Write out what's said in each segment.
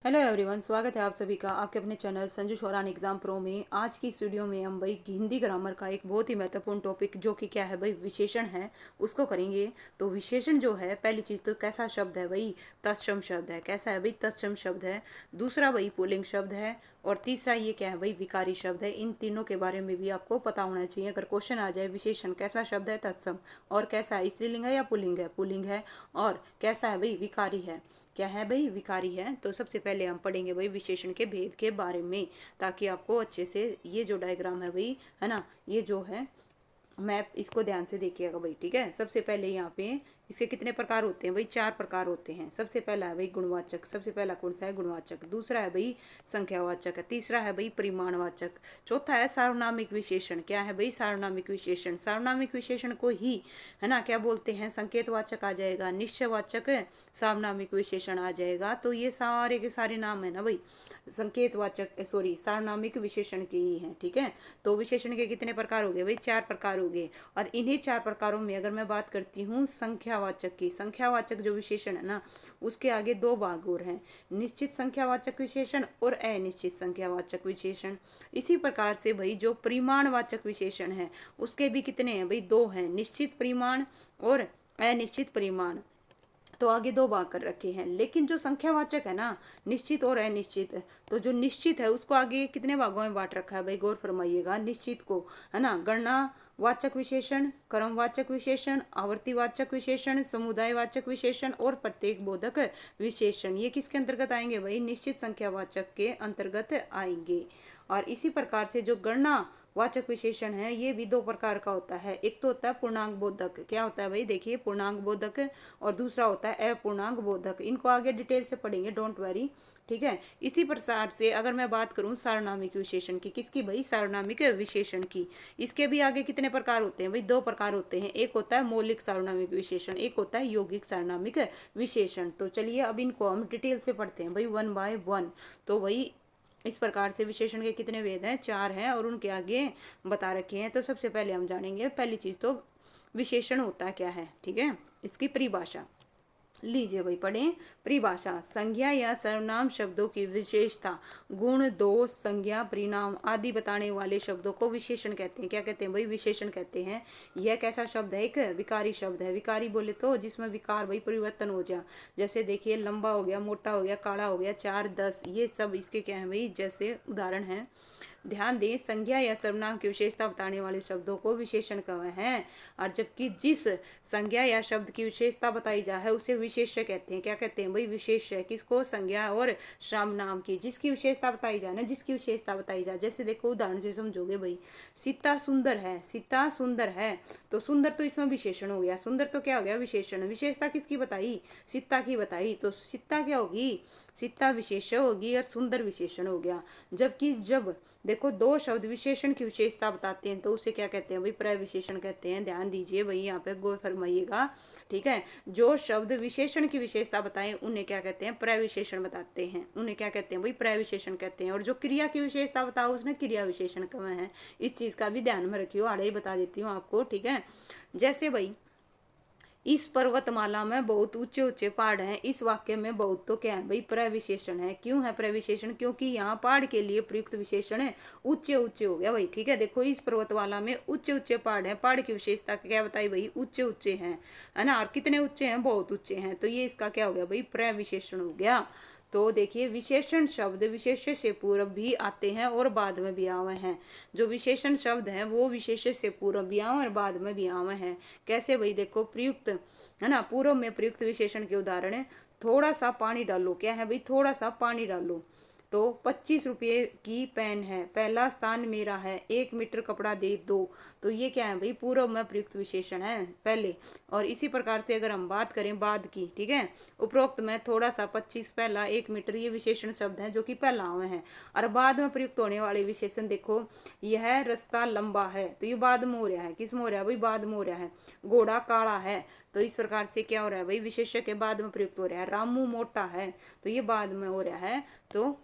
Hello everyone, स्वागत है आप सभी का आपके अपने चैनल संजू शौरान एग्जाम प्रो में। आज की इस वीडियो में हम भाई हिंदी ग्रामर का एक बहुत ही महत्वपूर्ण टॉपिक जो कि क्या है भाई विशेषण है उसको करेंगे। तो विशेषण जो है, पहली चीज़ तो कैसा शब्द है भाई, तत्सम शब्द है। कैसा है भाई, तत्सम शब्द है। दूसरा भाई पुल्लिंग शब्द है। और तीसरा ये क्या है भाई, विकारी शब्द है। इन तीनों के बारे में भी आपको पता होना चाहिए। अगर क्वेश्चन आ जाए विशेषण कैसा शब्द है, तत्सम, और कैसा है, स्त्रीलिंग है या पुल्लिंग है, पुल्लिंग है, और कैसा है भाई, विकारी है, क्या है भाई, विकारी है। तो सबसे पहले हम पढ़ेंगे भाई विशेषण के भेद के बारे में, ताकि आपको अच्छे से ये जो डायग्राम है भाई, है ना, ये जो है मैप, इसको ध्यान से देखिएगा भाई। ठीक है, सबसे पहले यहाँ पे इसके कितने प्रकार होते हैं भाई, 4 प्रकार होते हैं। सबसे पहला है भाई गुणवाचक। सबसे पहला कौन सा है, गुणवाचक। दूसरा है भाई संख्यावाचक। तीसरा है भाई परिमाणवाचक। चौथा है सार्वनामिक विशेषण। क्या है भाई, सार्वनामिक विशेषण। सार्वनामिक विशेषण को ही, है ना, क्या बोलते हैं, संकेतवाचक आ जाएगा, निश्चयवाचक, सार्वनामिक विशेषण आ जाएगा। तो ये सारे के सारे नाम है ना भाई, संकेतवाचक सॉरी सार्वनामिक विशेषण के ही हैं। ठीक है, तो विशेषण के कितने प्रकार हो गए भाई, 4 प्रकार हो गए। और इन्हीं 4 प्रकारों में अगर मैं बात करती हूँ संख्यावाचक की, संख्यावाचक जो विशेषण है ना, उसके आगे 2 भाग और हैं, निश्चित संख्यावाचक विशेषण और अनिश्चित संख्यावाचक विशेषण। इसी प्रकार से भाई जो परिमाणवाचक विशेषण है उसके भी कितने हैं भाई, 2 हैं, निश्चित परिमाण और अनिश्चित परिमाण। तो आगे 2 भाग कर रखे हैं। लेकिन जो संख्यावाचक है ना, निश्चित और अनिश्चित, तो जो निश्चित है उसको आगे कितने भागों में बांट रखा है भाई, गौर फरमाइएगा। निश्चित को, है ना, गणना वाचक विशेषण, क्रमवाचक विशेषण, आवर्तीवाचक विशेषण, समुदायवाचक विशेषण और प्रत्येक बोधक विशेषण। ये किसके अंतर्गत आएंगे भाई, निश्चित संख्यावाचक के अंतर्गत आएंगे। और इसी प्रकार से जो गणना वाचक विशेषण है ये भी 2 प्रकार का होता है। एक तो होता है पूर्णांक बोधक। क्या होता है भाई, देखिए, पूर्णांक बोधक। और दूसरा होता है अपूर्णांक बोधक। इनको आगे डिटेल से पढ़ेंगे, डोंट वरी। ठीक है, इसी प्रकार से अगर मैं बात करूं सार्वनामिक विशेषण की, किसकी भाई, सार्वनामिक विशेषण की, इसके भी आगे कितने प्रकार होते हैं भाई, 2 प्रकार होते हैं। एक होता है मौलिक सार्वनामिक विशेषण, एक होता है यौगिक सार्वनामिक विशेषण। तो चलिए अब इनको हम डिटेल से पढ़ते हैं भाई, 1 बाय 1। तो भाई इस प्रकार से विशेषण के कितने भेद हैं, 4 हैं, और उनके आगे बता रखे हैं। तो सबसे पहले हम जानेंगे, पहली चीज तो विशेषण होता क्या है। ठीक है, इसकी परिभाषा लीजिए भाई, पढ़ें। परिभाषा, संज्ञा या सर्वनाम शब्दों की विशेषता, गुण, दोष, संज्ञा, परिणाम आदि बताने वाले शब्दों को विशेषण कहते हैं। क्या कहते हैं भाई, विशेषण कहते हैं। यह कैसा शब्द है, एक विकारी शब्द है। विकारी बोले तो जिसमें विकार भाई परिवर्तन हो जाए। जैसे देखिए, लंबा हो गया, मोटा हो गया, काला हो गया, 4, 10, ये सब इसके क्या है भाई, जैसे उदाहरण है। ध्यान दें, संज्ञा या सर्वनाम की विशेषता बताने वाले शब्दों को विशेषण कहते हैं। और जबकि जिस संज्ञा या शब्द की विशेषता बताई जा है उसे विशेष्य कहते हैं। क्या कहते हैं भाई, विशेष्य। किसको, संज्ञा और सर्वनाम की, जिसकी विशेषता बताई जाए ना, जिसकी विशेषता बताई जाए। जैसे देखो, उदाहरण से समझोगे भाई, सीता सुंदर है, सीता सुंदर है, तो सुंदर तो इसमें विशेषण हो गया, सुंदर तो क्या हो गया, विशेषण। विशेषता किसकी बताई, सीता की बताई, तो सीता क्या होगी, सीता विशेष्य होगी, और सुंदर विशेषण हो गया। जबकि जब देखो 2 शब्द विशेषण की विशेषता बताते हैं तो उसे क्या कहते हैं भाई, प्रविशेषण कहते हैं। ध्यान दीजिए भाई, यहाँ पे गौर फरमाइएगा। ठीक है, जो शब्द विशेषण की विशेषता बताएं उन्हें क्या कहते हैं, प्रविशेषण बताते हैं, उन्हें क्या कहते हैं भाई, प्रविशेषण कहते हैं। और जो क्रिया की विशेषता बताओ उसने क्रिया विशेषण कहा है। इस चीज का भी ध्यान में रखियो, आड़े ही बता देती हूँ आपको। ठीक है, जैसे भाई, इस पर्वतमाला में बहुत ऊंचे ऊंचे पहाड़ हैं। इस वाक्य में बहुत तो क्या है भाई, प्रविशेषण है। क्यों है प्रविशेषण, क्योंकि यहाँ पहाड़ के लिए प्रयुक्त विशेषण है ऊंचे ऊंचे हो गया भाई। ठीक है, देखो, इस पर्वतमाला में ऊंचे ऊंचे पहाड़ हैं, पहाड़ की विशेषता क्या बताई भाई, ऊंचे ऊंचे हैं, है ना। और कितने ऊंचे हैं, बहुत ऊंचे हैं, तो ये इसका क्या हो गया भाई, प्रविशेषण हो गया। तो देखिए, विशेषण शब्द विशेष्य से पूर्व भी आते हैं और बाद में भी आवे हैं। जो विशेषण शब्द हैं वो विशेष्य से पूर्व भी आवे और बाद में भी आवे हैं। कैसे भाई, देखो, प्रयुक्त, है ना, पूर्व में प्रयुक्त विशेषण के उदाहरण है, थोड़ा सा पानी डालो। क्या है भाई, थोड़ा सा पानी डालो। तो 25 रुपये की पेन है, पहला स्थान मेरा है, 1 मीटर कपड़ा दे दो। तो ये क्या है भाई, पूर्व में प्रयुक्त विशेषण है, पहले। और इसी प्रकार से अगर हम बात करें बाद की, ठीक है, उपरोक्त में थोड़ा सा, 25, पहला, 1 मीटर, ये विशेषण शब्द हैं जो कि पहला आवे हैं। और बाद में प्रयुक्त होने वाले विशेषण देखो, यह रास्ता लंबा है, तो ये बाद में हो रहा है, किस में हो रहा है भाई, बाद में हो रहा है। घोड़ा काला है, तो इस प्रकार से क्या हो रहा है भाई, विशेष्य के बाद में प्रयुक्त हो रहा है। रामू मोटा है, तो ये बाद में हो रहा है। तो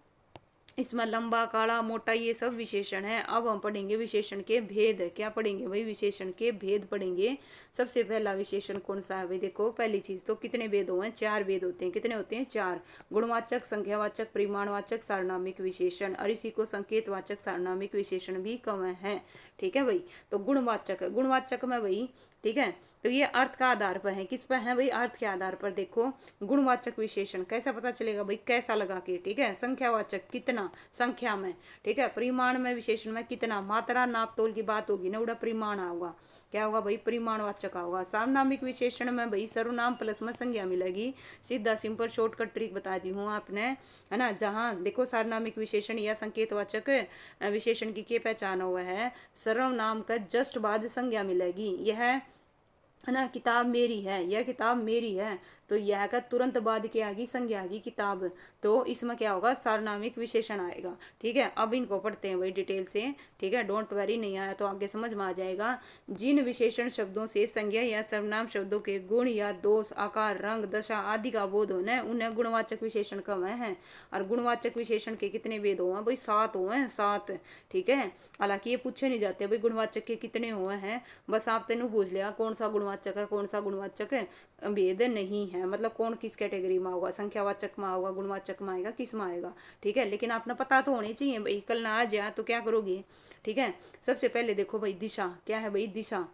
इसमें लंबा, काला, मोटा ये सब विशेषण है। अब हम पढ़ेंगे विशेषण के भेद। क्या पढ़ेंगे भाई? विशेषण के भेद पढ़ेंगे। सबसे पहला विशेषण कौन सा है भाई? देखो पहली चीज तो कितने भेद हुए हैं? 4 भेद होते हैं। कितने होते हैं? 4। गुणवाचक, संख्यावाचक, परिमाणवाचक, सार्वनामिक विशेषण, और इसी को संकेतवाचक सार्वनामिक विशेषण भी कहे हैं। ठीक है भाई। तो गुणवाचक, गुणवाचक में भाई, ठीक है, तो ये अर्थ का आधार पर है। किस पर है भाई? अर्थ के आधार पर। देखो गुणवाचक विशेषण कैसा पता चलेगा भाई? कैसा लगा के, ठीक है। संख्यावाचक कितना, संख्या में, ठीक है। परिमाण में, विशेषण में कितना, मात्रा नाप तोल की बात होगी ना, उड़ा परिमाण होगा। क्या होगा भाई? परिमाणवाचक होगा। सार्वनामिक विशेषण में भाई सर्वनाम प्लस में संज्ञा मिलेगी। सीधा सिंपल शॉर्टकट ट्रिक बता दी हूँ आपने, है ना। जहाँ देखो सार्वनामिक विशेषण या संकेतवाचक विशेषण की पहचान हुआ है, सर्वनाम का जस्ट बाद संज्ञा मिलेगी। यह है ना, किताब मेरी है, यह किताब मेरी है, तो यह का तुरंत बाद क्या आएगी? संज्ञा आएगी किताब। तो इसमें क्या होगा? सार्वनामिक विशेषण आएगा। ठीक है। अब इनको पढ़ते हैं भाई डिटेल से, ठीक है। डोंट वरी, नहीं आया तो आगे समझ में आ जाएगा। जिन विशेषण शब्दों से संज्ञा या सर्वनाम शब्दों के गुण या दोष, आकार, रंग, दशा आदि का बोध होना है, उन्हें गुणवाचक विशेषण कहे हैं। और गुणवाचक विशेषण के कितने भेद हुए हैं भाई? 7 हुए हैं, 7। ठीक है। हालांकि ये पूछे नहीं जाते भाई गुणवाचक के कितने हुए हैं, बस आप तेनू पूछ लिया कौन सा गुणवाचक है, कौन सा गुणवाचक है, भेद नहीं है। मतलब कौन किस कैटेगरी में होगा, संख्यावाचक में होगा, गुणवाचक में आएगा, किस में आएगा। ठीक है। लेकिन आपने पता तो होनी चाहिए भाई, कल ना आ जाए तो क्या करोगे। ठीक है। सबसे पहले देखो भाई दिशा, क्या है भाई? दिशा।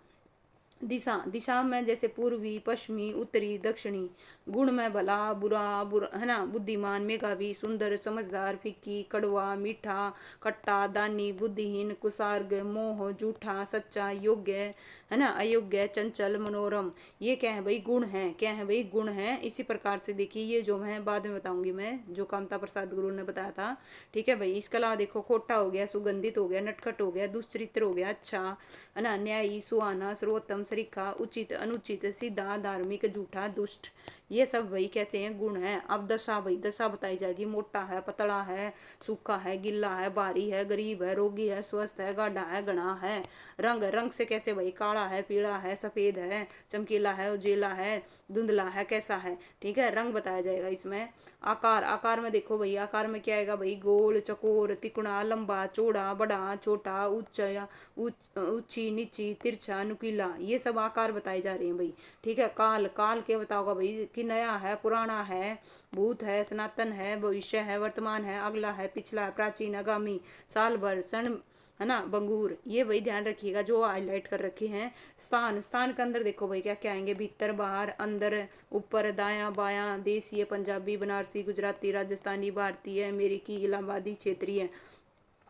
दिशा, दिशा में जैसे पूर्वी, पश्चिमी, उत्तरी, दक्षिणी। गुण में भला, बुरा, बुरा है ना, बुद्धिमान, मेधावी, सुंदर, समझदार, फिक्की, कड़वा, मीठा, खट्टा, दानी, बुद्धिहीन, कुसार्ग, मोह, झूठा, सच्चा, योग्य, है ना, अयोग्य, चंचल, मनोरम। ये क्या है भाई? गुण है। क्या है भाई? गुण है। इसी प्रकार से देखिए ये जो है बाद में बताऊंगी मैं, जो कामता प्रसाद गुरु ने बताया था। ठीक है भाई। इसके अलावा देखो खोटा हो गया, सुगंधित हो गया, नटखट हो गया, दुष्चरित्र हो गया, अच्छा, है ना, न्यायी, सुहाना, सर्वोत्तम, सरीखा, उचित, अनुचित, सीधा, धार्मिक, झूठा, दुष्ट। ये सब भाई कैसे हैं? गुण है। अब दशा भाई, दशा बताई जाएगी। मोटा है, पतला है, सूखा है, गिल्ला है, भारी है, गरीब है, रोगी है, स्वस्थ है, गाढ़ा है, घना है। रंग, रंग से कैसे भाई? काला है, पीला है, सफेद है, चमकीला है, उजेला है, धुंधला है, कैसा है। ठीक है। रंग बताया जाएगा इसमें। आकार, आकार में देखो भाई, आकार में क्या आएगा भाई? गोल, चकोर, तिकोना, लंबा, चौड़ा, बड़ा, छोटा, ऊंचा, ऊंची, नीची, तिरछा, नुकीला। ये सब आकार बताए जा रहे हैं भाई। ठीक है। काल, काल क्या बताओगा भाई? कि नया है, पुराना है, भूत है, सनातन है, भविष्य है, वर्तमान है, अगला है, पिछला है, प्राचीन, आगामी, साल भर, सन, है ना, बंगूर। ये भाई ध्यान रखिएगा जो हाईलाइट कर रखे हैं। स्थान, स्थान के अंदर देखो भाई क्या क्या आएंगे? भीतर, बाहर, अंदर, ऊपर, दायां, बायां, देसीय, पंजाबी, बनारसी, गुजराती, राजस्थानी, भारतीय, अमेरिकी, इलाहाबादी, क्षेत्रीय।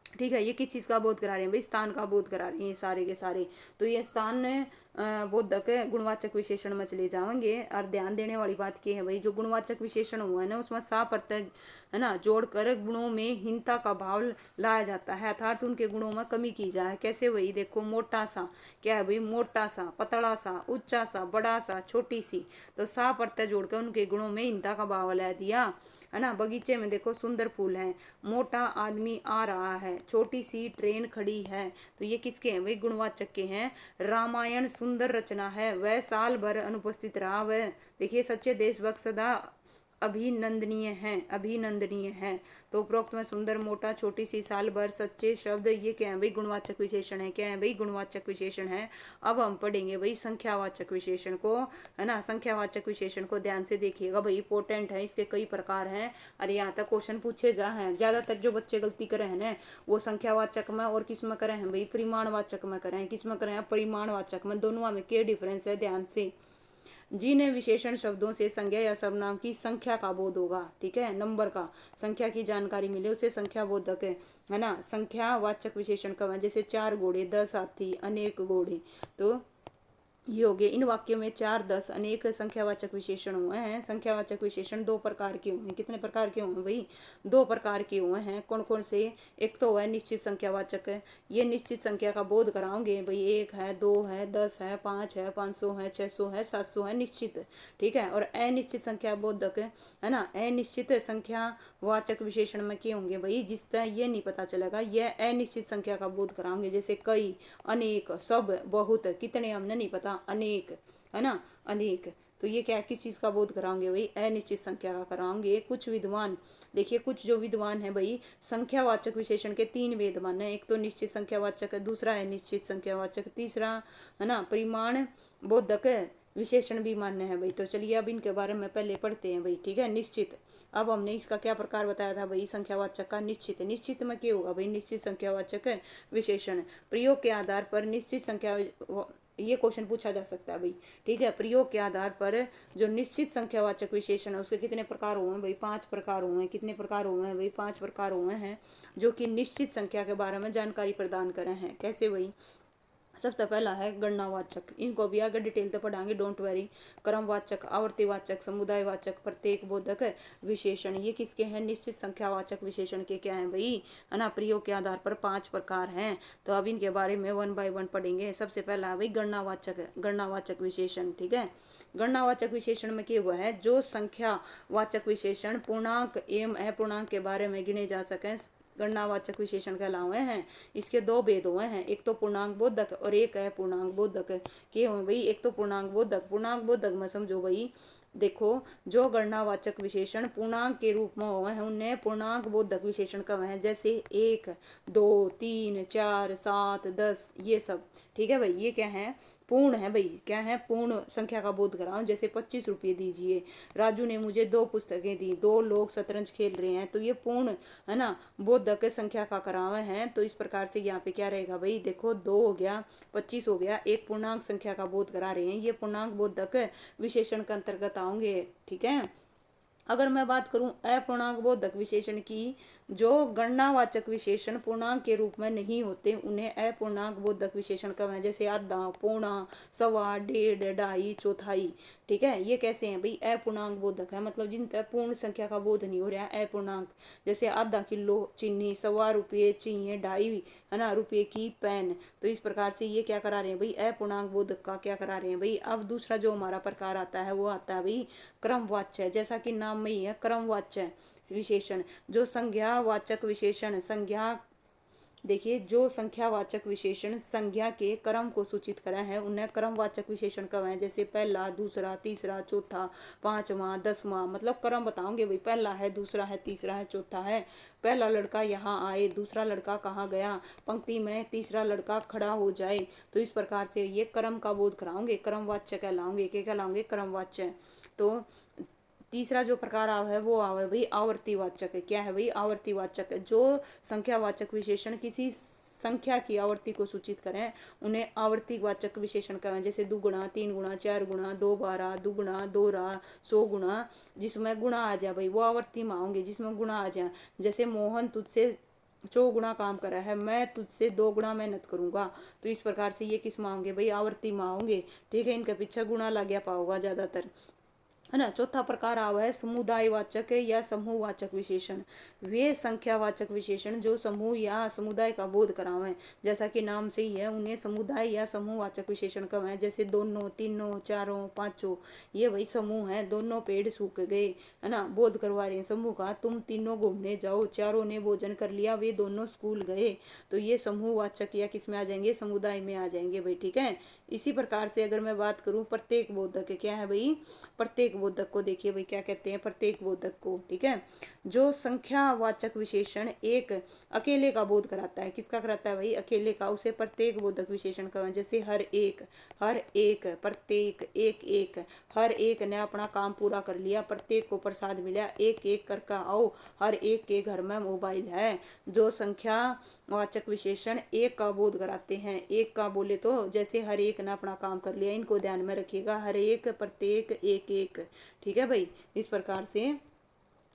ठीक है। ये किस चीज़ का बोध करा रहे हैं भाई? स्थान का बोध करा रहे हैं सारे के सारे। तो ये स्थान बोधक गुणवाचक विशेषण में चले जाएंगे। और ध्यान देने वाली बात क्या है भाई? जो गुणवाचक विशेषण हुआ है ना, उसमें सा प्रत्यय, है ना, जोड़कर गुणों में हीनता का भाव लाया जाता है, अर्थात उनके गुणों में कमी की जाए। कैसे भाई? देखो मोटा सा, क्या है भाई? मोटा सा, पतला सा, ऊंचा सा, बड़ा सा, छोटी सी। तो सा प्रत्यय जोड़कर उनके गुणों में हीनता का भाव ला दिया, है ना। बगीचे में देखो सुंदर फूल है, मोटा आदमी आ रहा है, छोटी सी ट्रेन खड़ी है। तो ये किसके हैं भाई? गुणवाचक के हैं। रामायण सुंदर रचना है, वह साल भर अनुपस्थित रहा, वह देखिए सच्चे देशभक्त सदा अभिनंदनीय है, अभिनंदनीय है। तो उपरोक्त में सुंदर, मोटा, छोटी सी, साल भर, सच्चे शब्द, ये क्या है भाई? गुणवाचक विशेषण है। क्या है भाई? गुणवाचक विशेषण है। अब हम पढ़ेंगे भाई संख्यावाचक विशेषण को, है ना। संख्यावाचक विशेषण को ध्यान से देखिएगा भाई, इंपॉर्टेंट है, इसके कई प्रकार हैं। और यहाँ तक क्वेश्चन पूछे जा हैं। ज्यादातर जो बच्चे गलती करे हैं ना, वो संख्यावाचक में और किस में करे हैं भाई? परिमाणवाचक में करे हैं। किस में करे हैं? परिमाणवाचक में। दोनों में क्या डिफरेंस है? ध्यान से। जिन्हें विशेषण शब्दों से संज्ञा या सर्वनाम की संख्या का बोध होगा, ठीक है, नंबर का, संख्या की जानकारी मिले, उसे संख्या बोधक है ना। संख्या वाचक विशेषण कब है? जैसे 4 घोड़े, 10 हाथी, अनेक घोड़े। तो ये हो गए। इन वाक्यों में 4, 10 अनेक संख्यावाचक विशेषण हुए हैं। संख्यावाचक विशेषण 2 प्रकार के हुए हैं। कितने प्रकार के हुए हैं भाई? 2 प्रकार के हुए हैं। कौन कौन से? एक तो है निश्चित संख्यावाचक है, ये निश्चित संख्या का बोध कराओगे भाई। 1 है, 2 है, 10 है, 5 है, 500 है, 600 है, 700 है, निश्चित। ठीक है। और अनिश्चित संख्या बोधक है ना। अनिश्चित संख्या वाचक विशेषण में क्या होंगे भाई? जिस तरह ये नहीं पता चलेगा, यह अनिश्चित संख्या का बोध कराओगे। जैसे कई, अनेक, सब, बहुत, कितने हमने नहीं पता, अनेक, है ना, अनेक। तो ये क्या किस चीज़ का बोध कराओगे भाई, अनिश्चित संख्या का कराओगे। कुछ विद्वान, देखिए कुछ जो विद्वान है भाई, संख्यावाचक विशेषण के 3 वेद माने हैं। एक तो निश्चित संख्यावाचक है, दूसरा है निश्चित संख्यावाचक, तीसरा है ना परिमाण बोधक विशेषण भी मान्य है भाई। तो चलिए अब इनके बारे में पहले पढ़ते हैं भाई, ठीक है। निश्चित, अब हमने इसका क्या प्रकार बताया था भाई, संख्यावाचक का निश्चित। निश्चित में क्या होगा भाई, निश्चित संख्यावाचक विशेषण प्रयोग के आधार पर निश्चित संख्या, ये क्वेश्चन पूछा जा सकता है भाई, ठीक है। प्रयोग के आधार पर जो निश्चित संख्यावाचक विशेषण है उसके कितने प्रकार हुए हैं भाई, 5 प्रकार हुए हैं। कितने प्रकार हुए हैं भाई, 5 प्रकार हुए हैं, जो कि निश्चित संख्या के बारे में जानकारी प्रदान करे हैं। कैसे भाई, सबसे पहला है गणनावाचक, इनको भी आगे डिटेल से पढ़ाएंगे, डोंट वेरी। क्रमवाचक, आवर्तीवाचक, समुदायवाचक, प्रत्येक बोधक विशेषण, ये किसके हैं, निश्चित संख्यावाचक विशेषण के क्या है भाई, है ना। प्रयोग के आधार पर 5 प्रकार हैं। तो अब इनके बारे में 1 बाय 1 पढ़ेंगे। सबसे पहला है भाई गणनावाचक, गणनावाचक विशेषण, ठीक है। गणनावाचक विशेषण में क्या हुआ है, जो संख्यावाचक विशेषण पूर्णांक एवं अपूर्णांक के बारे में गिने जा सके, गणनावाचक विशेषण कहलाए हैं। इसके 2 भेद हुए हैं, एक तो पूर्णांक बोधक और एक है पूर्णांक बोधक। के हुए भाई, एक तो पूर्णांक बोधक, पूर्णांक बोधक में समझो भाई, देखो जो गणनावाचक विशेषण पूर्णांक के रूप में हुए हैं उन्हें पूर्णांक बोधक विशेषण कहे हैं। जैसे 1, 2, 3, 4, 7, 10, ये सब, ठीक है भाई। ये क्या है, पूर्ण है भाई, क्या है, पूर्ण संख्या का बोध कराओ। जैसे 25 रुपये दीजिए, राजू ने मुझे 2 पुस्तकें दी, 2 लोग शतरंज खेल रहे हैं, तो ये पूर्ण है ना बोधक संख्या का करावे हैं। तो इस प्रकार से यहाँ पे क्या रहेगा भाई, देखो 2 हो गया, 25 हो गया, एक पूर्णांक संख्या का बोध करा रहे हैं, ये पूर्णांक बोधक विशेषण के अंतर्गत आओगे, ठीक है। अगर मैं बात करूं अपूर्णांक बोधक विशेषण की, जो गणनावाचक विशेषण पूर्णांक के रूप में नहीं होते उन्हें अपूर्णांक बोधक विशेषण कहें हैं। जैसे आधा, पौना, सवा, डेढ़, ढाई, चौथाई, ठीक है। ये कैसे हैं भाई, अपूर्णांक बोधक है, मतलब जिन तक पूर्ण संख्या का बोध नहीं हो रहा है, अपूर्णांक। जैसे आधा किलो चीनी, 1.25 रुपये चाहिए, 2.5 है ना रुपये की पेन। तो इस प्रकार से ये क्या करा रहे हैं भाई, अपूर्णांक बोधक का क्या करा रहे हैं भाई। अब दूसरा जो हमारा प्रकार आता है वो आता है भाई क्रमवाच्य, जैसा कि नाम में ही है क्रमवाच्य विशेषण। जो संज्ञावाचक विशेषण, संज्ञा, देखिए जो संख्यावाचक विशेषण संज्ञा के क्रम को सूचित करा है उन्हें क्रमवाचक विशेषण कहें हैं। जैसे पहला, दूसरा, तीसरा, चौथा, पांचवा, 10वां, मतलब क्रम बताओगे भाई, पहला है, दूसरा है, तीसरा है, चौथा है। पहला लड़का यहाँ आए, दूसरा लड़का कहाँ गया, पंक्ति में तीसरा लड़का खड़ा हो जाए। तो इस प्रकार से ये क्रम का बोध कराओगे, क्रमवाच्य कहलाओगे। क्या कहलाओगे, क्रमवाच्य। तो तीसरा जो प्रकार आव है वो आव है भाई आवर्तीवाचक है। क्या है भाई, आवर्तीवाचक है। जो संख्यावाचक विशेषण किसी संख्या की आवर्ती को सूचित करें उन्हें आवर्तीवाचक विशेषण कहें। जैसे 2 गुणा, 3 गुणा, 4 गुणा, 2 12, 2 गुणा, 2 रा, 100 गुणा, जिसमें गुणा आ जाए भाई वो आवर्ती में आओगे, जिसमें गुणा आ जाए। जैसे मोहन तुझसे 100 गुणा काम करा है, मैं तुझसे 2 गुणा मेहनत करूंगा। तो इस प्रकार से ये किस में आओगे भाई, आवर्ती में आओगे, ठीक है। इनके पीछे गुणा लग गया पाओगा ज्यादातर, है ना। चौथा प्रकार आवा है समुदायवाचक या समूहवाचक विशेषण। वे संख्यावाचक विशेषण जो समूह या समुदाय का बोध करावें, जैसा कि नाम से ही है उन्हें समुदाय या समूहवाचक विशेषण कहें। जैसे दोनों, तीनों, चारों, पांचों, ये वही समूह है। दोनों पेड़ सूख गए, है ना, बोध करवा रहे हैं समूह का। तुम तीनों घूमने जाओ, चारों ने भोजन कर लिया, वे दोनों स्कूल गए। तो ये समूहवाचक या किस में आ जाएंगे, समुदाय में आ जाएंगे भाई, ठीक है। इसी प्रकार से अगर मैं बात करूं प्रत्येक बोधक, क्या है भाई, प्रत्येक बोधक को देखिए भाई क्या कहते हैं, प्रत्येक बोधक को, ठीक है। जो संख्यावाचक विशेषण एक अकेले का बोध कराता है, किसका कराता है भाई, अकेले का, उसे प्रत्येक बोधक विशेषण कहें। जैसे हर एक, प्रत्येक, एक एक, हर एक ने अपना काम पूरा कर लिया, प्रत्येक को प्रसाद मिला, एक एक करके आओ, हर एक के घर में मोबाइल है। जो संख्यावाचक विशेषण एक का बोध कराते हैं, एक का बोले तो जैसे हर एक ने अपना काम कर लिया, इनको ध्यान में रखिएगा, हर एक, प्रत्येक, एक एक, ठीक है भाई। इस प्रकार से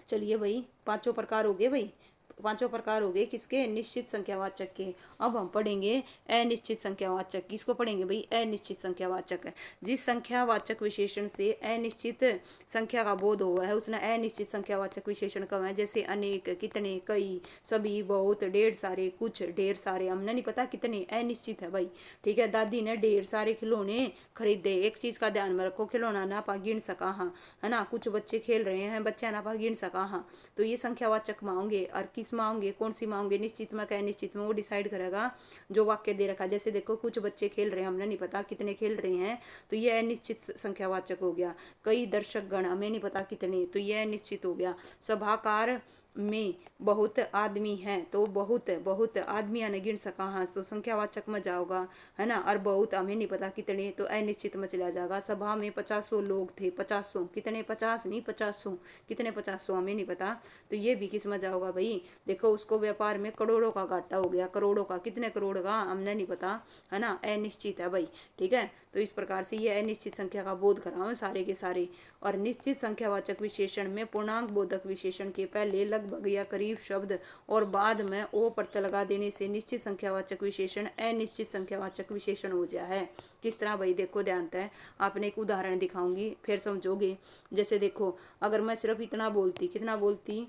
चलिए भाई 5 प्रकार हो गए भाई, 5 प्रकार हो गए किसके, निश्चित संख्यावाचक के। अब हम पढ़ेंगे अनिश्चित संख्यावाचक। किसको पढ़ेंगे भाई, अनिश्चित संख्यावाचक। जिस संख्यावाचक विशेषण से अनिश्चित संख्या का बोध हुआ है उसने अनिश्चित संख्यावाचक विशेषण कहा है। जैसे अनेक, कितने, कई, सभी, बहुत, ढेर सारे, कुछ, ढेर सारे, हमने नहीं पता कितने, अनिश्चित है भाई, ठीक है। दादी ने ढेर सारे खिलौने खरीदे। एक चीज का ध्यान में रखो, खिलौना ना पा गिन सका, हाँ, है ना। कुछ बच्चे खेल रहे हैं, बच्चा ना पा गिन सका, हाँ। तो ये संख्यावाचक में होंगे। और किस में होंगे, कौन सी में होंगे, निश्चित में क्या निश्चित में, वो डिसाइड करेगा जो वाक्य दे रखा है। जैसे देखो कुछ बच्चे खेल रहे हैं, हमने नहीं पता कितने खेल रहे हैं, तो ये अनिश्चित संख्यावाचक हो गया। कई दर्शक गण, हमें नहीं पता कितने, तो ये अनिश्चित हो गया। सभाकार में बहुत आदमी हैं, तो बहुत बहुत आदमियां ने गिन सका, हाँ तो संख्यावाचक में जाओगा, है ना। और बहुत हमें नहीं पता कितने, तो अनिश्चित में चला जाएगा। सभा में 50 लोग थे, 50 कितने, 50 नहीं 50 कितने, 50 हमें नहीं पता, तो ये भी किस में जाओगा भाई। देखो उसको व्यापार में करोड़ों का घाटा हो गया, करोड़ों का, कितने करोड़ का हमने नहीं पता, है ना, अनिश्चित है भाई। ठीक है, तो इस प्रकार से ये अनिश्चित संख्या का बोध कराओ सारे के सारे। और निश्चित संख्यावाचक विशेषण में पूर्णांक बोधक विशेषण के पहले लगभग या करीब शब्द और बाद में ओ प्रत्यय लगा देने से निश्चित संख्यावाचक विशेषण अनिश्चित संख्यावाचक विशेषण हो जाए है। किस तरह भाई, देखो ध्यान है, आपने एक उदाहरण दिखाऊंगी फिर समझोगे। जैसे देखो अगर मैं सिर्फ इतना बोलती, कितना बोलती,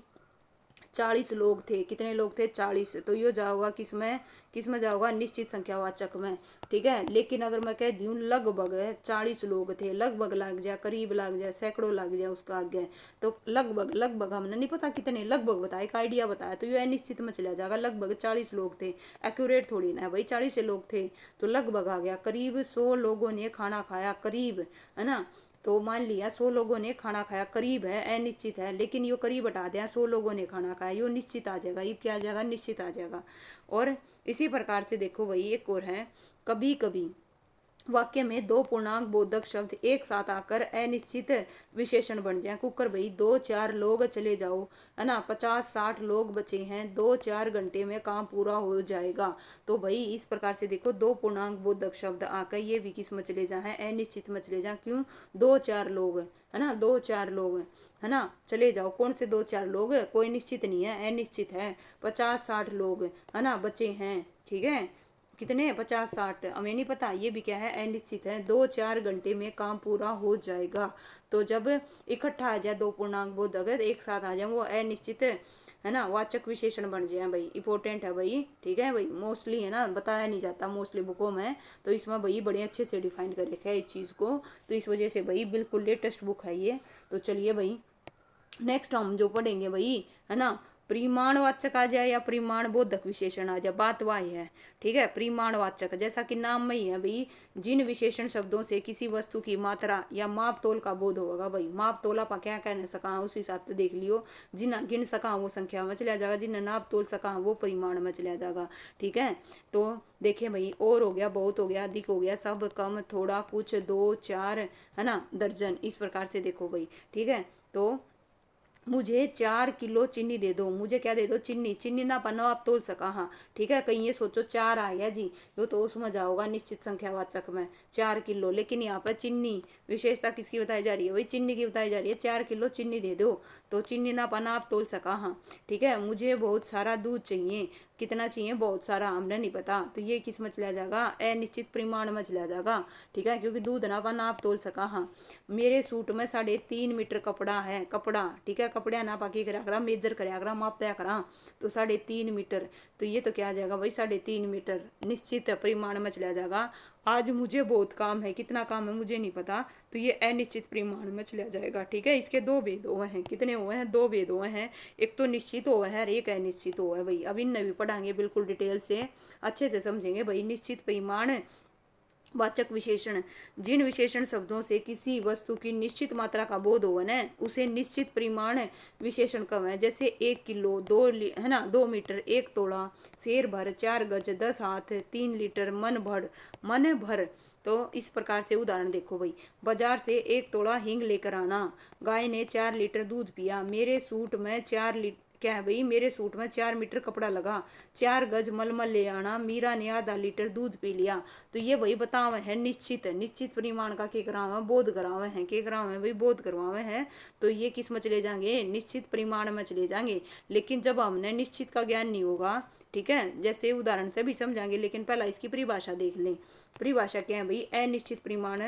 40 लोग थे, कितने लोग थे, 40, तो ये जाओगा किसमें जाओगा, निश्चित संख्यावाचक में। ठीक है, लेकिन अगर मैं कह दूं लगभग 40 लोग थे, लगभग लग जाए, करीब लग जाए, सैकड़ों लग जाए उसका आगे, तो लगभग लगभग हमने नहीं पता कितने, लगभग बताया, एक आइडिया बताया, तो ये अनिश्चित में चला जाएगा। लगभग 40 लोग थे, एक्यूरेट थोड़ी ना है भाई, 40 लोग थे तो लगभग आ गया। करीब 100 लोगों ने खाना खाया, करीब, है ना, तो मान लिया 100 लोगों ने खाना खाया, करीब है, अनिश्चित है, लेकिन यो करीब हटा दिया, 100 लोगों ने खाना खाया, यो निश्चित आ जाएगा, ये क्या आ जाएगा, निश्चित आ जाएगा। और इसी प्रकार से देखो भाई एक और है, कभी कभी वाक्य में दो पूर्णांक बोधक शब्द एक साथ आकर अनिश्चित विशेषण बन जाए। कुकर भाई 2-4 लोग चले जाओ, है ना, 50-60 लोग बचे हैं, 2-4 घंटे में काम पूरा हो जाएगा। तो भाई इस प्रकार से देखो दो पूर्णांक बोधक शब्द आकर ये भी किस में चले जाए, अनिश्चित में चले जाए। क्यों, 2-4 लोग, है ना, 2-4 लोग, है ना, चले जाओ। कौन से 2-4 लोग, कोई निश्चित नहीं है, अनिश्चित है। 50-60 लोग, है ना, बचे हैं। ठीक है, कितने, 50-60 हमें नहीं पता, ये भी क्या है, अनिश्चित है। 2-4 घंटे में काम पूरा हो जाएगा। तो जब इकट्ठा आ जाए दो पूर्णांक बोधक एक साथ आ जाए, वो अनिश्चित, है ना, वाचक विशेषण बन जाए भाई। इंपॉर्टेंट है भाई, ठीक है भाई, मोस्टली, है ना, बताया नहीं जाता मोस्टली बुकों में, तो इसमें भाई बड़े अच्छे से डिफाइन कर रखा है इस चीज़ को, तो इस वजह से भाई बिल्कुल लेटेस्ट बुक है ये। तो चलिए भाई नेक्स्ट हम जो पढ़ेंगे भाई, है ना, परिमाणवाचक आ जाए या परिमाण बोधक विशेषण आ जाए, बात वही है। ठीक है, परिमाणवाचक जैसा कि नाम में ही है भाई, जिन विशेषण शब्दों से किसी वस्तु की मात्रा या माप तोल का बोध होगा भाई। माप तोल आप क्या कहने सका उस हिसाब से देख लियो, जिन गिन सका वो संख्या में चला जाएगा, जिन नाप तोल सका वो परिमाण में चला जाएगा। ठीक है, तो देखिए भाई, और हो गया, बहुत हो गया, अधिक हो गया, सब, कम, थोड़ा, कुछ, 2-4, है ना, दर्जन, इस प्रकार से देखो भाई। ठीक है, तो मुझे 4 किलो चीनी दे दो, मुझे क्या दे दो, चीनी, चीनी ना पन्ना आप तोल सका, हाँ। ठीक है, कहीं ये सोचो 4 आ गया जी, यो तो उसमें जाओगा निश्चित संख्यावाचक में, 4 किलो, लेकिन यहाँ पर चीनी विशेषता किसकी बताई जा रही है भाई, चीनी की बताई जा रही है, 4 किलो चीनी दे दो, तो चीनी ना पन्ना आप तोल सका, हाँ। ठीक है, मुझे बहुत सारा दूध चाहिए, कितना चाहिए, बहुत सारा, हमने नहीं पता, तो ये किस में चला जाएगा, अनिश्चित परिमाण में चला जाएगा। ठीक है, क्योंकि दूध ना पाना आप तोल सका, हाँ। मेरे सूट में 3.5 मीटर कपड़ा है, कपड़ा, ठीक है, कपड़ा ना पाकी करा करा, मेजर करा करा, माप तय करा, तो 3.5 मीटर, तो ये तो क्या आ जाएगा भाई, 3.5 मीटर निश्चित परिमाण में चला जाएगा। आज मुझे बहुत काम है, कितना काम है मुझे नहीं पता, तो ये अनिश्चित परिमाण में चला जाएगा। ठीक है, इसके दो भेद हुए हैं, कितने हुए हैं, 2 भेद हुए हैं, एक तो निश्चित हुआ है और एक अनिश्चित हुआ है भाई। अब इन भी पढ़ाएंगे बिल्कुल डिटेल से, अच्छे से समझेंगे भाई। निश्चित परिमाण वाचक विशेषण, जिन विशेषण शब्दों से किसी वस्तु की निश्चित मात्रा का बोध हो ना, उसे निश्चित परिमाण विशेषण कम है। जैसे 1 किलो, 2 है ना, 2 मीटर, 1 तोड़ा, शेर भर, 4 गज, 10 हाथ, 3 लीटर, मन भर। तो इस प्रकार से उदाहरण देखो भाई, बाजार से 1 तोड़ा हींग लेकर आना, गाय ने 4 लीटर दूध पिया, मेरे सूट में 4 लीटर, क्या है भाई, मेरे सूट में 4 मीटर कपड़ा लगा, 4 गज मलमल ले आना, मीरा ने आधा लीटर दूध पी लिया। तो ये भाई बतावे है निश्चित परिमाण का के करावे, बोध करावे हैं, के करावे भाई, बोध करवावे हैं। तो ये किस में चले जाएंगे, निश्चित परिमाण में चले जाएंगे। लेकिन जब हमने निश्चित का ज्ञान नहीं होगा, ठीक है, जैसे उदाहरण से भी समझाएंगे, लेकिन पहला इसकी परिभाषा देख लें। परिभाषा क्या है भाई, अनिश्चित परिमाण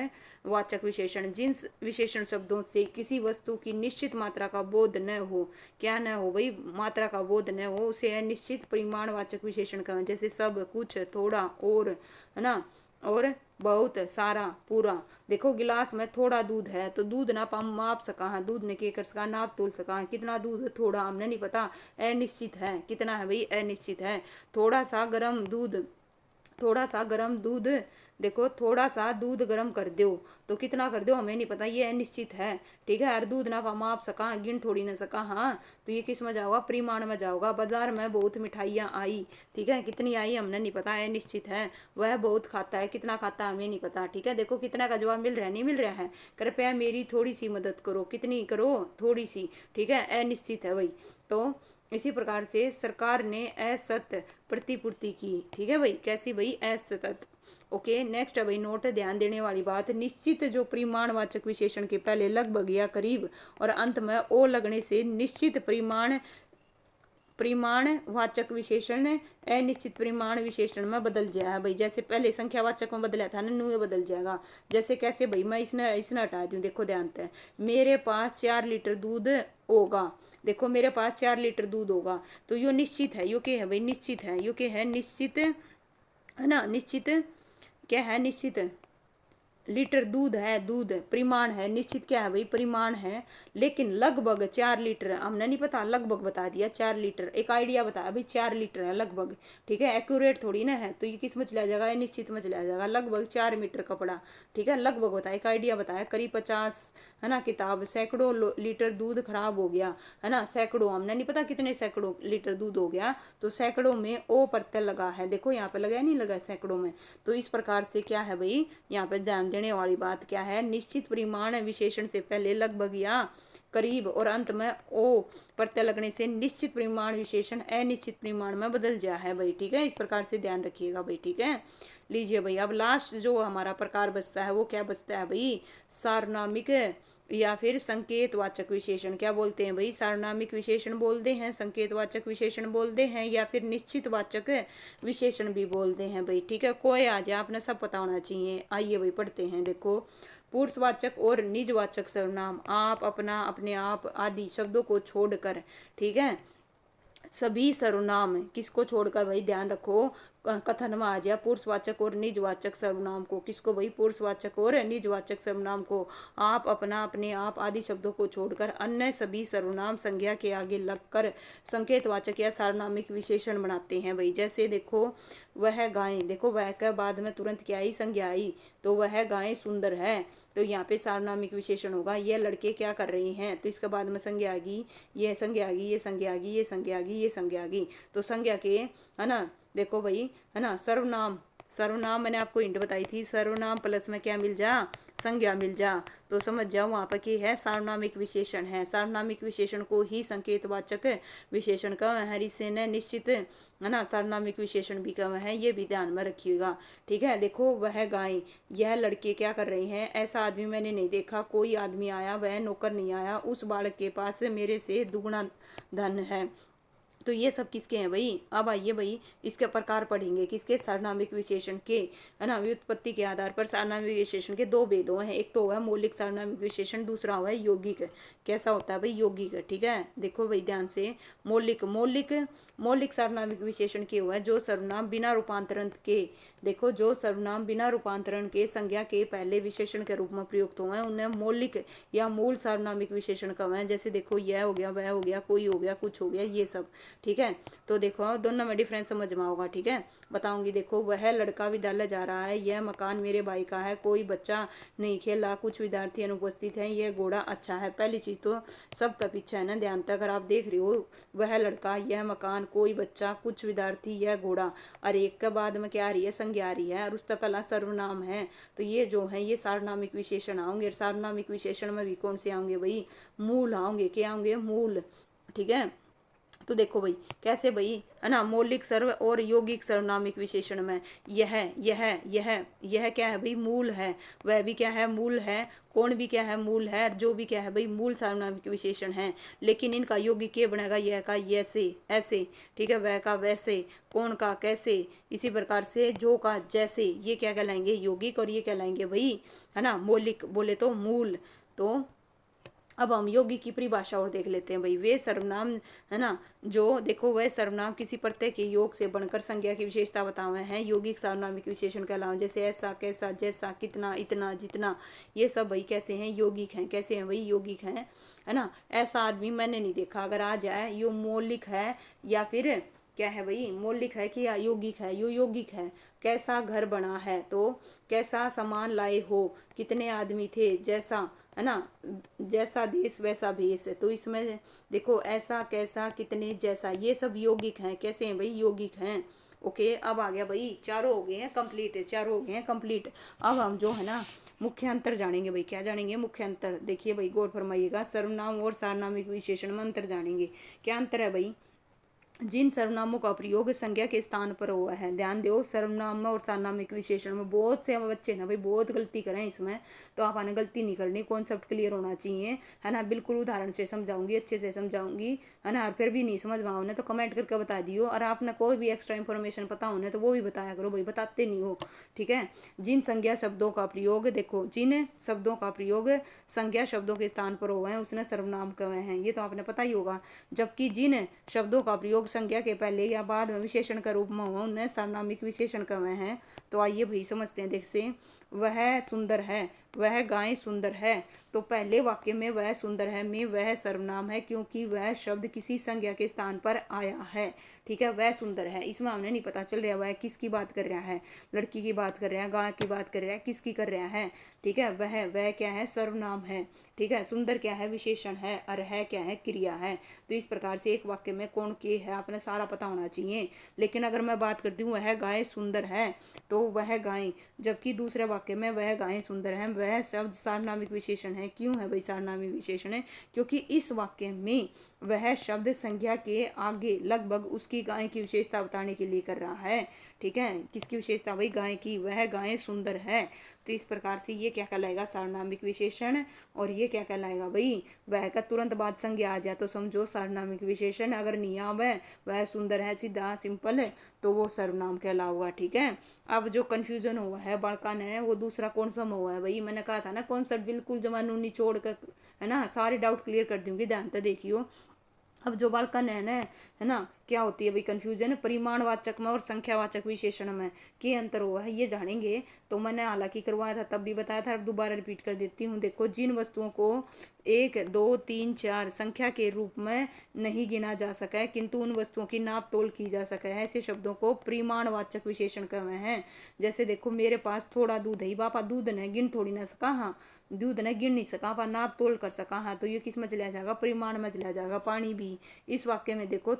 वाचक विशेषण, जिन विशेषण शब्दों से किसी वस्तु की निश्चित मात्रा का बोध न हो, क्या न हो भाई, मात्रा का बोध न हो, उसे अनिश्चित परिमाण वाचक विशेषण कहें। जैसे सब, कुछ, थोड़ा, और, है ना, और बहुत, सारा, पूरा। देखो गिलास में थोड़ा दूध है तो दूध ना माप सका है, दूध ने के कर सका, नाप तोल सका है। कितना दूध, थोड़ा, हमने नहीं पता, अनिश्चित है। कितना है भाई, अनिश्चित है। थोड़ा सा गर्म दूध, थोड़ा सा गर्म दूध, देखो थोड़ा सा दूध गर्म कर दो, तो कितना कर दो हमें नहीं पता, ये अनिश्चित है। ठीक है, हर दूध ना माप सका, गिन थोड़ी ना सका। हाँ, तो ये किस में जाओगा, परिमाण में जाओगा। बाजार में बहुत मिठाइयाँ आई, ठीक है, कितनी आई हमने नहीं पता, अनिश्चित है। वह बहुत खाता है, कितना खाता है हमें नहीं पता। ठीक है, देखो कितना का जवाब मिल रहा है, नहीं मिल रहा है। कृपया मेरी थोड़ी सी मदद करो, कितनी करो, थोड़ी सी। ठीक है, अनिश्चित है वही। तो इसी प्रकार से सरकार ने असत प्रतिपूर्ति की। ठीक है भाई, कैसी भाई, असतत। ओके, नेक्स्ट है भाई नोट, ध्यान देने वाली बात। निश्चित जो परिमाणवाचक विशेषण के पहले लगभग या करीब और अंत में ओ लगने से निश्चित परिमाणवाचक विशेषण अनिश्चित परिमाण विशेषण में बदल जाए भाई। जैसे पहले संख्यावाचक में बदला था ना, नु में बदल जाएगा। जैसे कैसे भाई, मैं इसने इसने हटा दूं, देखो ध्यान से। मेरे पास 4 लीटर दूध होगा। देखो मेरे पास 4 लीटर दूध होगा, तो यो निश्चित है। यो क्या है भाई, निश्चित है। यो क्या है, निश्चित है ना, निश्चित क्या है, निश्चित लीटर दूध है, दूध परिमाण है, निश्चित क्या है भाई, परिमाण है। लेकिन लगभग 4 लीटर, हमने नहीं पता, लगभग बता दिया 4 लीटर, एक आइडिया बताया भाई 4 लीटर है लगभग। ठीक है, एक्यूरेट थोड़ी ना है, तो ये किस में चला जाएगा, निश्चित में चला जाएगा। लगभग 4 मीटर कपड़ा, ठीक है, लगभग बताया, एक आइडिया बताया। करीब 50 है ना किताब, सैकड़ों लीटर दूध खराब हो गया, है ना, सैकड़ों, हमने नहीं पता कितने सैकड़ों लीटर दूध हो गया, तो सैकड़ों में ओ प्रत्यय लगा है। देखो यहाँ पे लगा नहीं लगा, सैकड़ों में। तो इस प्रकार से क्या है भाई, यहाँ पे ध्यान देने वाली बात क्या है, निश्चित परिमाण विशेषण से पहले लगभग या करीब और अंत में ओ प्रत्यय लगने से निश्चित परिमाण विशेषण अनिश्चित परिमाण में बदल जाए है भाई। ठीक है, इस प्रकार से ध्यान रखिएगा भाई। ठीक है, लीजिए भाई, अब लास्ट जो हमारा प्रकार बचता है वो क्या बचता है भाई, सार्वनामिक या फिर संकेतवाचक विशेषण। क्या बोलते हैं भाई, सार्वनामिक विशेषण बोलते हैं, संकेतवाचक विशेषण बोलते हैं, या फिर निश्चितवाचक विशेषण भी बोलते हैं भाई। ठीक है, कोई आ जाए, आपने सब पता होना चाहिए। आइए भाई पढ़ते हैं। देखो, पुरुषवाचक और निजवाचक सर्वनाम आप, अपना, अपने आप आदि शब्दों को छोड़कर, ठीक है, सभी सर्वनाम किसको छोड़कर भाई, ध्यान रखो, कथन में आ जाए पुरुषवाचक और निजवाचक सर्वनाम को। किसको भाई, पुरुषवाचक और निजवाचक सर्वनाम को। आप, अपना, अपने आप आदि शब्दों को छोड़कर अन्य सभी सर्वनाम संज्ञा के आगे लगकर संकेतवाचक या सार्वनामिक विशेषण बनाते हैं भाई। जैसे देखो, वह गाय, देखो वह के बाद में तुरंत क्या आई, संज्ञा आई, तो वह गाय सुंदर है, तो यहाँ पे सार्वनामिक विशेषण होगा। ये लड़के क्या कर रहे हैं, तो इसके बाद में संज्ञा आ गई, ये संज्ञा आ गई, ये संज्ञा आ गई, ये संज्ञा आ गई, ये संज्ञा आ गई। तो संज्ञा के, है ना, देखो भाई, है ना, सर्वनाम, सर्वनाम मैंने आपको हिंट बताई थी, सर्वनाम प्लस में क्या मिल जा, संज्ञा मिल जा, तो समझ जाओ वहाँ पर क्या है, सार्वनामिक विशेषण है। सार्वनामिक विशेषण को ही संकेतवाचक विशेषण का है, इससे न निश्चित, है ना, सार्वनामिक विशेषण भी कम है, ये भी ध्यान में रखिएगा। ठीक है, देखो वह गाय, यह लड़के क्या कर रहे हैं, ऐसा आदमी मैंने नहीं देखा, कोई आदमी आया, वह नौकर नहीं आया, उस बालक के पास मेरे से दुगना धन है। तो ये सब किसके हैं भाई। अब आइए भाई, इसके प्रकार पढ़ेंगे, किसके, सार्वनामिक विशेषण के, है ना, व्युत्पत्ति के आधार पर सार्वनामिक विशेषण के दो भेदों हैं। एक तो हुआ मौलिक सार्वनामिक विशेषण, दूसरा हुआ यौगिक। कैसा होता है भाई, यौगिक। ठीक है, देखो भाई ध्यान से, मौलिक, मौलिक सार्वनामिक विशेषण के हुआ जो सर्वनाम बिना रूपांतरण के, देखो जो सर्वनाम बिना रूपांतरण के संज्ञा के पहले विशेषण के रूप में प्रयुक्त हुए हैं उन्हें मौलिक या मूल सार्वनामिक विशेषण कहा है। जैसे देखो, यह हो गया, वह हो गया, कोई हो गया, कुछ हो गया, ये सब। ठीक है, तो देखो दोनों में डिफरेंस समझ में होगा। ठीक है, बताऊंगी। देखो, वह लड़का विद्यालय जा रहा है, यह मकान मेरे भाई का है, कोई बच्चा नहीं खेला, कुछ विद्यार्थी अनुपस्थित हैं, यह घोड़ा अच्छा है। पहली चीज तो सबका पीछे है ना, ध्यान तक अगर आप देख रहे हो, वह लड़का, यह मकान, कोई बच्चा, कुछ विद्यार्थी, यह घोड़ा, और एक के बाद में क्या आ रही है, संज्ञा आ रही है, और उसका पहला सर्वनाम है। तो ये जो है ये सार्वनामिक विशेषण आएंगे। सार्वनामिक विशेषण में भी कौन से आएंगे भाई, मूल आएंगे। क्या आएंगे, मूल। ठीक है, तो देखो भाई कैसे भाई, है ना, मौलिक सर्व और यौगिक सर्वनामिक विशेषण में यह यह क्या है भाई, मूल है। वह भी क्या है, मूल है। कौन भी क्या है, मूल है। जो भी क्या है भाई, मूल सार्वनामिक विशेषण है। लेकिन इनका यौगिक क्या बनेगा, यह का ऐसे, ऐसे। ठीक है, वह का वैसे, कौन का कैसे, इसी प्रकार से जो का जैसे, ये क्या कहलाएंगे, यौगिक, और ये कहलाएंगे भाई, है ना, मौलिक। बोले तो मूल। तो अब हम योगी की परिभाषा और देख लेते हैं भाई। वे सर्वनाम है ना, जो देखो वह सर्वनाम किसी प्रत्यय के योग से बनकर संज्ञा की विशेषता बतावे हैं। यौगिक सार्वनामिक विशेषण के अलावा जैसे ऐसा, कैसा, जैसा, कितना, इतना, जितना, ये सब भाई कैसे हैं, यौगिक हैं। कैसे हैं भाई, यौगिक हैं, है ना। ऐसा आदमी मैंने नहीं देखा अगर आ जाए, यो मौलिक है या फिर क्या है भाई, मौलिक है कि या यौगिक है, यो यौगिक है। कैसा घर बना है, तो कैसा सामान लाए हो, कितने आदमी थे, जैसा, है ना, जैसा देश वैसा भेष है। तो इसमें देखो ऐसा, कैसा, कितने, जैसा, ये सब यौगिक हैं। कैसे हैं भाई, यौगिक हैं। ओके, अब आ गया भाई, चारों हो गए हैं कंप्लीट है, चारों हो गए हैं कंप्लीट। अब हम जो है ना मुख्य अंतर जानेंगे भाई। क्या जानेंगे, मुख्य अंतर। देखिए भाई गौर फरमाइएगा, सर्वनाम और सार्वनामिक विशेषण में अंतर जानेंगे। क्या अंतर है भाई, जिन सर्वनामों का प्रयोग संज्ञा के स्थान पर हुआ है। ध्यान दो, सर्वनाम और सार्वनामिक विशेषण में बहुत से बच्चे ना भाई बहुत गलती करें इसमें, तो आप आने गलती नहीं करनी, कॉन्सेप्ट क्लियर होना चाहिए, है ना। बिल्कुल उदाहरण से समझाऊंगी, अच्छे से समझाऊंगी, है ना। और फिर भी नहीं समझ में आओ तो कमेंट करके बता दियो, और आपने कोई भी एक्स्ट्रा इन्फॉर्मेशन पता होने तो वो भी बताया करो भाई, बताते नहीं हो, ठीक है। जिन संज्ञा शब्दों का प्रयोग, देखो जिन शब्दों का प्रयोग संज्ञा शब्दों के स्थान पर हुआ है उसने सर्वनाम कहे हैं, ये तो आपने पता ही होगा। जबकि जिन शब्दों का प्रयोग संज्ञा के पहले या बाद में विशेषण का रूप में हुआ उन्हें सार्वनामिक विशेषण कहे हैं। तो आइए भाई समझते हैं। देखिए, वह सुंदर है, वह गाय सुंदर है। तो पहले वाक्य में वह सुंदर है में वह सर्वनाम है, क्योंकि वह शब्द किसी संज्ञा के स्थान पर आया है, ठीक है। वह सुंदर है, इसमें हमने नहीं पता चल रहा वह किसकी बात कर रहा है, लड़की की बात कर रहा है, गाय की बात कर रहा है, किसकी कर रहा है, ठीक है। वह क्या है, सर्वनाम है, ठीक है। सुंदर क्या है, विशेषण है, और है क्या है, क्रिया है। तो इस प्रकार से एक वाक्य में कौन के है आपने सारा पता होना चाहिए। लेकिन अगर मैं बात करती हूँ वह गाय सुंदर है, तो वह गाय, जबकि दूसरे वाक्य में वह गाय सुंदर है, वह शब्द सार्वनामिक विशेषण है। क्यों है भाई सार्वनामिक विशेषण है, क्योंकि इस वाक्य में वह शब्द संज्ञा के आगे लगभग उसकी गाय की विशेषता बताने के लिए कर रहा है, ठीक है। किसकी विशेषता भाई, गाय की, वह गाय सुंदर है। तो इस प्रकार से ये क्या कहलाएगा, सार्वनामिक विशेषण। और ये क्या कहलाएगा भाई, वह का तुरंत बाद संज्ञा आ जाए तो समझो सार्वनामिक विशेषण, अगर नहीं आवे वह सुंदर है सीधा सिंपल है तो वो सर्वनाम कहलाऊगा, ठीक है। अब जो कंफ्यूजन हुआ है बालका ने, वो दूसरा कौन सा हुआ है भाई, मैंने कहा था ना कॉन्सेप्ट बिल्कुल जमानू निचोड़ कर, है ना, सारे डाउट क्लियर कर दूंगी, ध्यान से देखियो। अब जो बालका है ना, क्या होती है भाई कंफ्यूजन, परिमाणवाचक में और संख्यावाचक विशेषण में के अंतर हुआ है, ये जानेंगे। तो मैंने हालांकि करवाया था तब भी बताया था, अब दोबारा रिपीट कर देती हूँ। देखो, जिन वस्तुओं को 1, 2, 3, 4 संख्या के रूप में नहीं गिना जा सका है, किंतु उन वस्तुओं की नाप तोल की जा सका है, ऐसे शब्दों को परिमाणवाचक विशेषण कहे हैं। जैसे देखो, मेरे पास थोड़ा दूध है, बापा दूध ने गिन थोड़ी ना सका, हाँ दूध ने गिन नहीं सका, पर नाप तोल कर सका, हाँ तो ये किस में चला जाएगा, परिमाण में चला जाएगा। पानी भी इस वाक्य में देखो,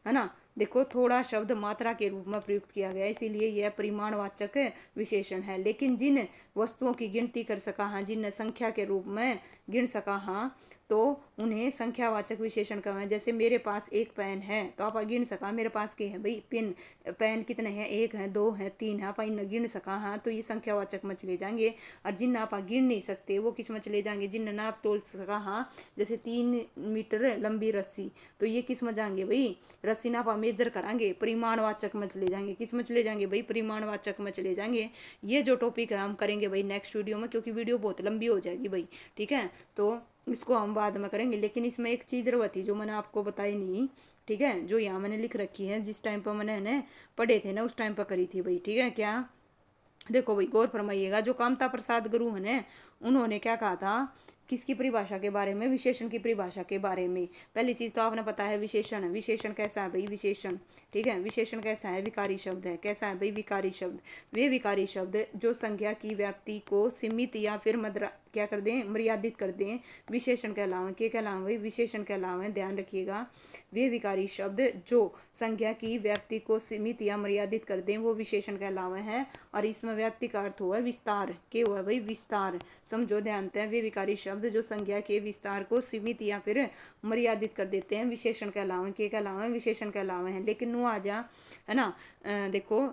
है ना, देखो थोड़ा शब्द मात्रा के रूप में प्रयुक्त किया गया, इसीलिए यह परिमाणवाचक विशेषण है। लेकिन जिन वस्तुओं की गिनती कर सका, हाँ जिन संख्या के रूप में गिन सका, हाँ तो उन्हें संख्यावाचक विशेषण कहें। जैसे मेरे पास एक पेन है, तो आप गिन सका मेरे पास के है भाई पेन कितने हैं, 1 है, 2 है, 3 है, आप इन गिन सका, हाँ तो ये संख्यावाचक में चले जाएंगे। और जिन आप गिन नहीं सकते वो किस में चले जाएंगे, जिन नाप तोल सका, हाँ जैसे 3 मीटर लंबी रस्सी, तो ये किस में जाएंगे भाई, रस्सी नापा मेजर करांगे, परिमाणवाचक में चले जाएंगे। किस में चले जाएंगे भाई, परिमाणवाचक में चले जाएंगे। ये जो टॉपिक है हम करेंगे भाई नेक्स्ट वीडियो में, क्योंकि वीडियो बहुत लंबी हो जाएगी भाई, ठीक है। तो इसको हम बाद में करेंगे, लेकिन इसमें एक चीज़ जरूरत थी जो मैंने आपको बताई नहीं, ठीक है, जो यहाँ मैंने लिख रखी है, जिस टाइम पर मैंने है पढ़े थे ना उस टाइम पर करी थी भाई, ठीक है। क्या, देखो भाई गौर फरमाइएगा, जो कामता प्रसाद गुरु है उन्होंने क्या कहा था, किसकी परिभाषा के बारे में, विशेषण की परिभाषा के बारे में। पहली चीज तो आपने पता है विशेषण, विशेषण कैसा है भाई, विशेषण, ठीक है, विशेषण कैसा है, विकारी शब्द है। कैसा है भाई, विकारी शब्द। वे विकारी शब्द जो संज्ञा की व्याप्ति को सीमित या फिर क्या कर दें, मर्यादित कर दें, विशेषण कहलावे। के कहलावे भाई, विशेषण कहलावे, ध्यान रखिएगा। वे विकारी शब्द जो संज्ञा की व्याप्ति को सीमित या मर्यादित कर दें वो विशेषण कहलावे हैं। और इसमें व्याप्ति का अर्थ हुआ विस्तार, के हुआ भाई विस्तार, समझो ध्यान से। वे विकारी शब्द जो संज्ञा के विस्तार को सीमित या फिर मर्यादित कर देते हैं विशेषण कहलावे, के कहलावे, विशेषण कहलावे हैं। लेकिन नु आ जा, है ना, देखो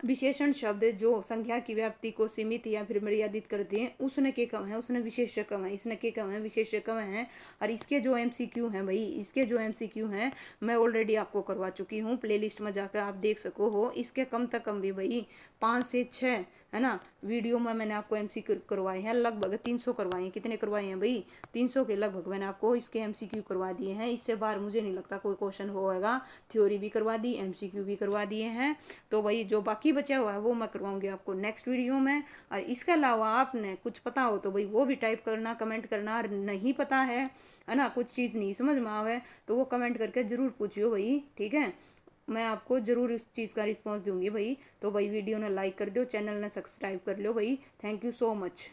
विशेषण शब्द जो संज्ञा की व्याप्ति को सीमित या फिर मर्यादित करते हैं उसने के कम है, उसने विशेष्य कम है, इसने के कम है, विशेष्य कम है। और इसके जो एमसीक्यू हैं भाई, इसके जो एमसीक्यू हैं मैं ऑलरेडी आपको करवा चुकी हूँ, प्लेलिस्ट में जाकर आप देख सको हो। इसके कम तक कम भी भाई 5 से 6 है ना। वीडियो में मैंने आपको एमसीक्यू करवाए हैं, लगभग 300 करवाए हैं। कितने करवाए हैं भाई? 300 के लगभग मैंने आपको इसके एमसीक्यू करवा दिए हैं। इससे बाहर मुझे नहीं लगता कोई क्वेश्चन होगा। थ्योरी भी करवा दी, एमसीक्यू भी करवा दिए हैं। तो भाई जो बाकी बचा हुआ है वो मैं करवाऊंगी आपको नेक्स्ट वीडियो में। और इसके अलावा आपने कुछ पता हो तो भाई वो भी टाइप करना, कमेंट करना। नहीं पता है ना, कुछ चीज़ नहीं समझ में आवे तो वो कमेंट करके ज़रूर पूछियो भाई, ठीक है। मैं आपको ज़रूर इस चीज़ का रिस्पॉन्स दूंगी भाई। तो भाई वीडियो ने लाइक कर दो, चैनल ने सब्सक्राइब कर लो भाई। Thank you so much.